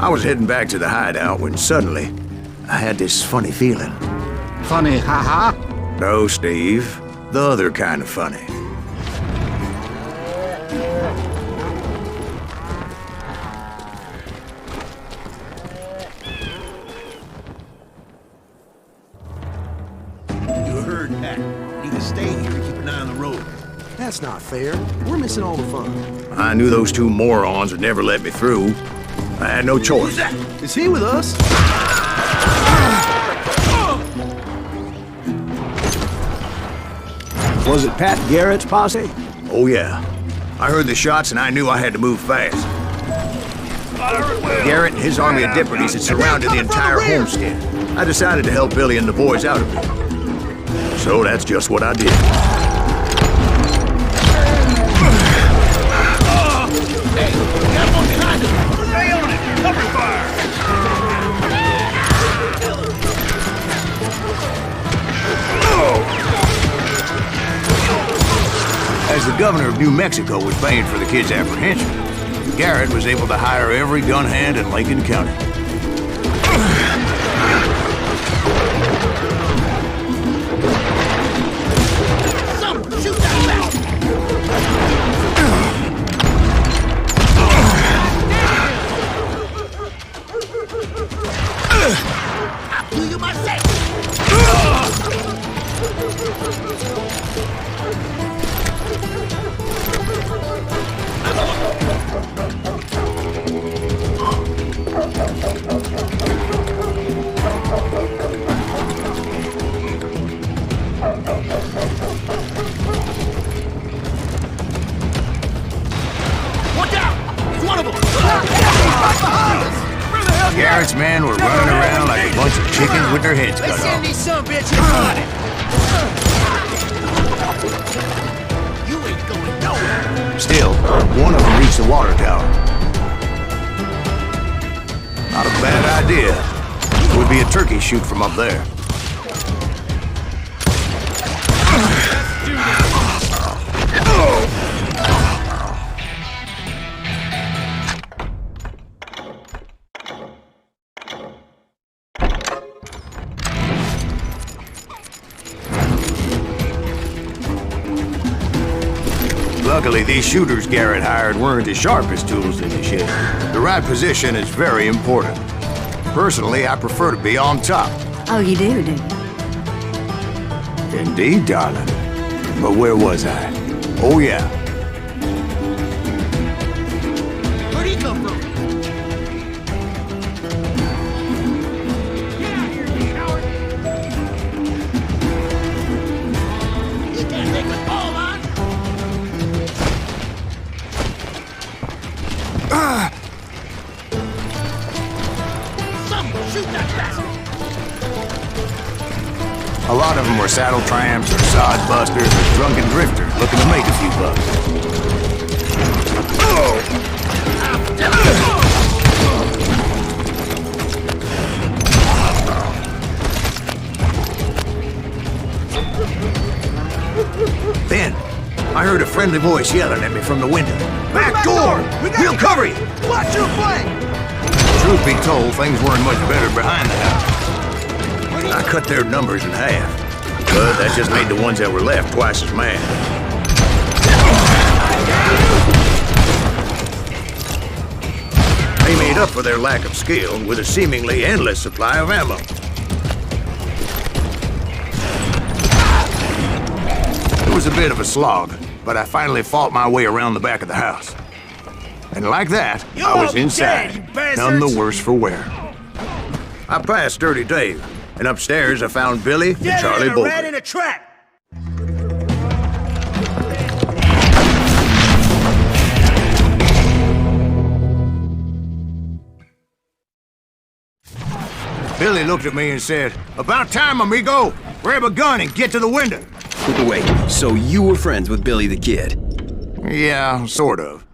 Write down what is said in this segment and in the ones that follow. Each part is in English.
I was heading back to the hideout when suddenly I had this funny feeling. Funny, haha? No, Steve. The other kind of funny. You heard that. Need to stay here and keep an eye on the road. That's not fair. We're missing all the fun. I knew those two morons would never let me through. I had no choice. Who's that? Is he with us? Was it Pat Garrett's posse? Oh, yeah. I heard the shots and I knew I had to move fast. Garrett and his army of deputies had surrounded the entire homestead. I decided to help Billy and the boys out of it. So that's just what I did. Hey, got one behind us! Stay on it! Cover fire! As the governor of New Mexico was paying for the kids' apprehension, Garrett was able to hire every gun hand in Lincoln County. Someone shoot that bastard! I'll do you myself! Watch out! It's one of them! Garrett's men were running around like a bunch of chickens with their heads cut Let's send off. these son bitches on it! You ain't going nowhere! Still, one of them reached the water tower. Not a bad idea. It would be a turkey shoot from up there. Luckily, these shooters Garrett hired weren't the sharpest tools in the shed. The right position is very important. Personally, I prefer to be on top. Oh, you do, do you? Indeed, darling. But where was I? Oh, yeah. Where'd he come from? Get out here, you coward! You can't take with ball on! Someone shoot that bastard! A lot of them were saddle tramps or sod busters or drunken drifters looking to make a few bucks. Then, I heard a friendly voice yelling at me from the window. Back door! We'll cover you! Watch your flank! Truth be told, things weren't much better behind the house. I cut their numbers in half, but that just made the ones that were left twice as mad. They made up for their lack of skill with a seemingly endless supply of ammo. It was a bit of a slog, but I finally fought my way around the back of the house. And like that, I was inside, none the worse for wear. I passed Dirty Dave, and upstairs I found Billy and Charlie Rat Bolton. in a trap! Billy looked at me and said, "About time, amigo! Grab a gun and get to the window!" Wait, so you were friends with Billy the Kid? Yeah, sort of.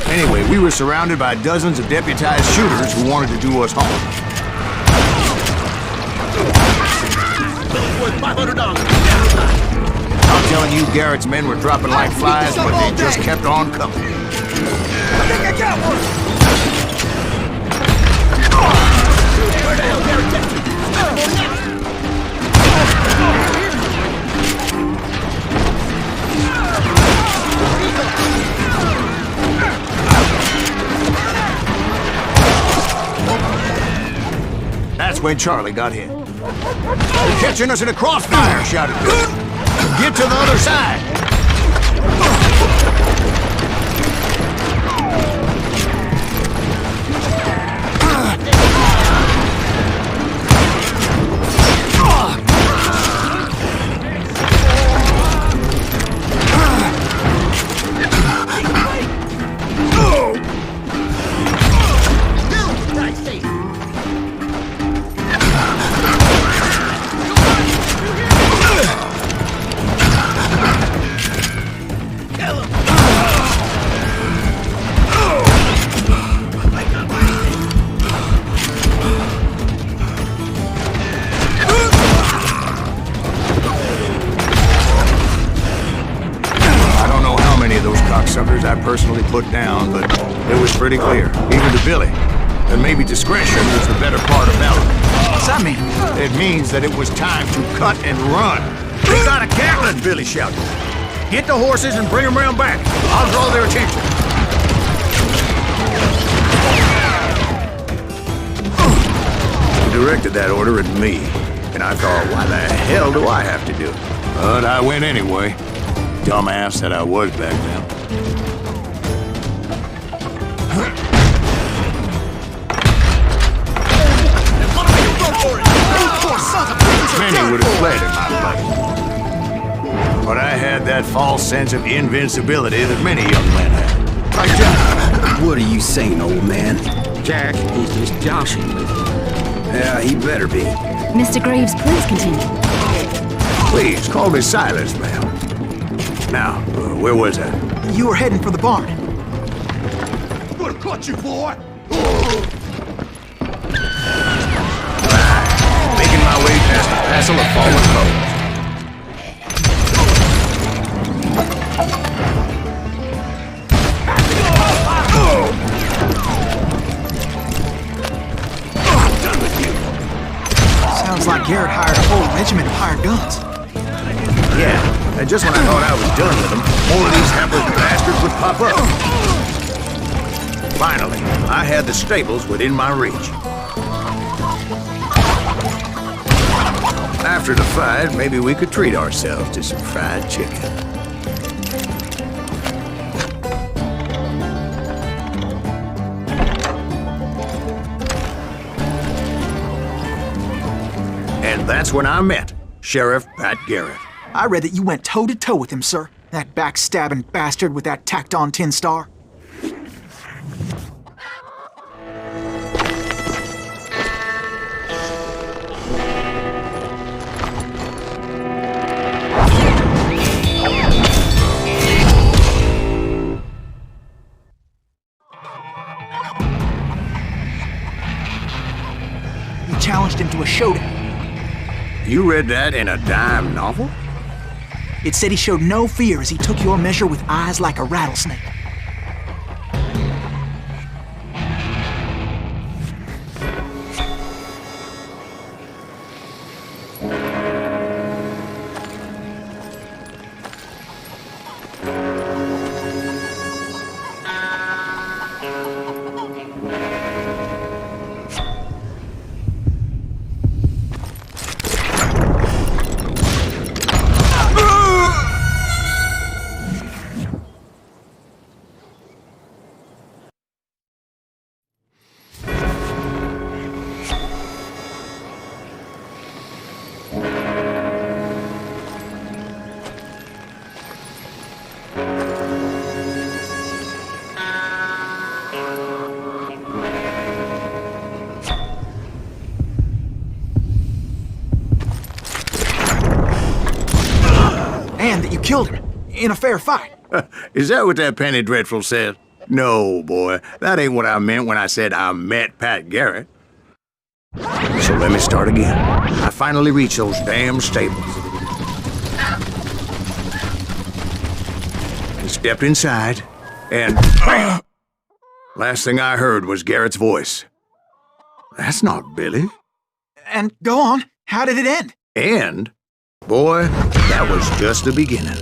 Anyway, we were surrounded by dozens of deputized shooters who wanted to do us harm. Billy's worth $500. I'm telling you, Garrett's men were dropping like flies, but they just kept on coming. I think I got one! when Charlie got hit. "They're catching us in a crossfire," shouted Billy. "Get to the other side." Suckers I personally put down, but it was pretty clear, even to Billy, that maybe discretion was the better part of valor. What's that mean? It means that it was time to cut and run. "They got a Gatling!" Billy shouted. "Get the horses and bring them round back. I'll draw their attention." He directed that order at me, and I thought, why the hell do I have to do it? But I went anyway. Dumbass that I was back then. Many would have fled in my place. But I had that false sense of invincibility that many young men have. Like Jack. What are you saying, old man? Jack, he's just joshing with you. Yeah, he better be. Mr. Graves, please continue. Please, call me Silas, ma'am. Now, where was I? You were heading for the barn. Gonna cut you, boy! Making my way past the passel of fallen foes. Sounds like Garrett hired a whole regiment of hired guns. Yeah, and just when I thought I was done with them, more of these hapless bastards would pop up. Finally, I had the stables within my reach. After the fight, maybe we could treat ourselves to some fried chicken. And that's when I met Sheriff Pat Garrett. I read that you went toe-to-toe with him, sir. That backstabbing bastard with that tacked-on tin star. You challenged him to a showdown. You read that in a dime novel? It said he showed no fear as he took your measure with eyes like a rattlesnake. And that you killed him in a fair fight. Is that what that Penny Dreadful said? No, boy. That ain't what I meant when I said I met Pat Garrett. So let me start again. I finally reached those damn stables. I stepped inside, and bam! Last thing I heard was Garrett's voice. That's not Billy. And go on, how did it end? And, boy, that was just the beginning.